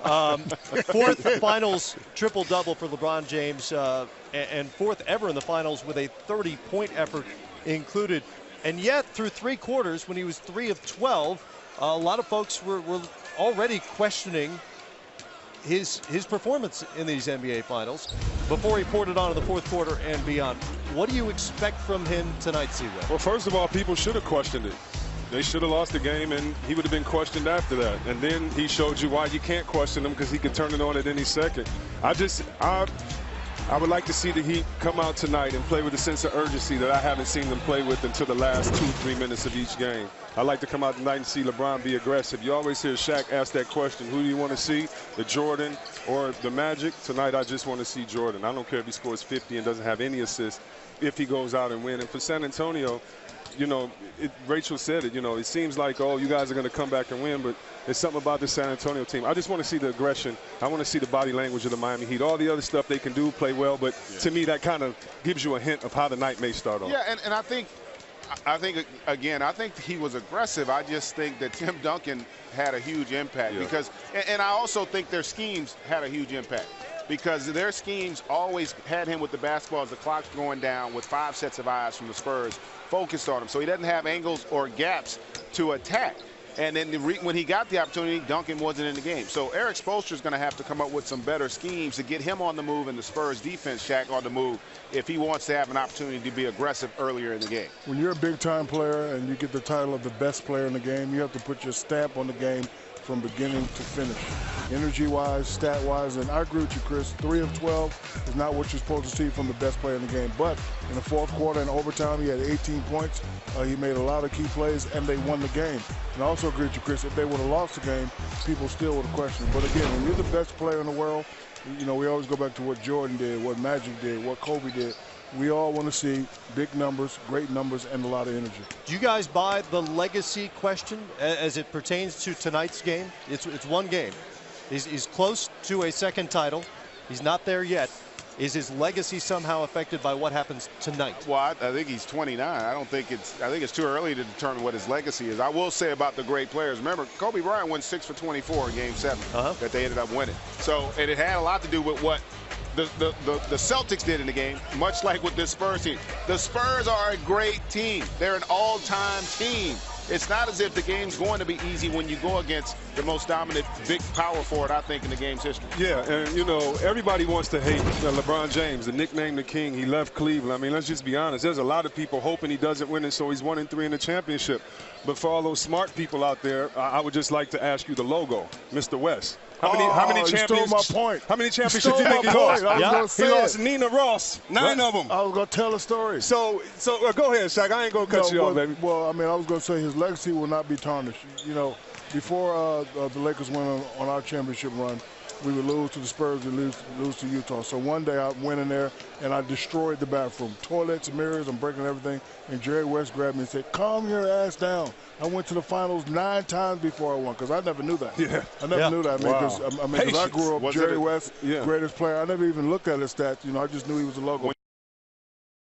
Fourth finals triple-double for LeBron James, and fourth ever in the finals with a 30-point effort included. And yet, through three quarters, when he was 3 of 12, a lot of folks were already questioning his performance in these NBA Finals before he poured it on in the fourth quarter and beyond. What do you expect from him tonight, Seaway? Well, first of all, people should have questioned it. They should have lost the game, and he would have been questioned after that. And then he showed you why you can't question him, because he could turn it on at any second. I would like to see the Heat come out tonight and play with a sense of urgency that I haven't seen them play with until the last 2-3 minutes of each game. I like to come out tonight and see LeBron be aggressive. You always hear Shaq ask that question, who do you want to see, the Jordan or the Magic? Tonight I just want to see Jordan. I don't care if he scores 50 and doesn't have any assists if he goes out and win. And for San Antonio, you know, Rachel said it, you know, it seems like, oh, you guys are going to come back and win, but there's something about the San Antonio team. I just want to see the aggression. I want to see the body language of the Miami Heat. All the other stuff they can do, play well, but to me that kind of gives you a hint of how the night may start off. Yeah, and I think again, I think he was aggressive. I just think that Tim Duncan had a huge impact because, and I also think their schemes had a huge impact because their schemes always had him with the basketball as the clock's going down with 5 sets of eyes from the Spurs focused on him. So he doesn't have angles or gaps to attack. And then when he got the opportunity, Duncan wasn't in the game. So Eric Spoelstra is going to have to come up with some better schemes to get him on the move and the Spurs defense, Shaq, on the move if he wants to have an opportunity to be aggressive earlier in the game. When you're a big-time player and you get the title of the best player in the game, you have to put your stamp on the game from beginning to finish, energy-wise, stat-wise. And I agree with you, Chris. 3 of 12 is not what you're supposed to see from the best player in the game. But in the fourth quarter and overtime, he had 18 points. He made a lot of key plays, and they won the game. And I also agree with you, Chris. If they would have lost the game, people still would have questioned. But again, when you're the best player in the world, you know, we always go back to what Jordan did, what Magic did, what Kobe did. We all want to see big numbers, great numbers, and a lot of energy. Do you guys buy the legacy question as it pertains to tonight's game? It's one game. He's close to a second title. He's not there yet. Is his legacy somehow affected by what happens tonight? Well, I think he's 29. I think it's too early to determine what his legacy is. I will say about the great players, remember, Kobe Bryant went 6 for 24 in Game 7 that they ended up winning. So, and it had a lot to do with what the Celtics did in the game, much like with this Spurs team. The Spurs are a great team. They're an all-time team. It's not as if the game's going to be easy when you go against the most dominant big power forward, I think, in the game's history. Yeah, and, you know, everybody wants to hate LeBron James, the nickname the King. He left Cleveland. I mean, let's just be honest. There's a lot of people hoping he doesn't win, and so he's 1-3 in the championship. But for all those smart people out there, I would just like to ask you the logo, Mr. West. How many champions? You stole my point. How many championships do you think he lost? He lost Nina Ross, 9 of them. I was going to tell a story. So go ahead, Shaq. I ain't going to cut you off, baby. Well, I mean, I was going to say his legacy will not be tarnished. You know, before the Lakers went on our championship run, we would lose to the Spurs and lose to Utah. So one day I went in there and I destroyed the bathroom. Toilets, mirrors, I'm breaking everything. And Jerry West grabbed me and said, calm your ass down. I went to the finals 9 times before I won, because I never knew that. Yeah. I never knew that. I mean, because I grew up Jerry West, greatest player. I never even looked at his stats. You know, I just knew he was a logo.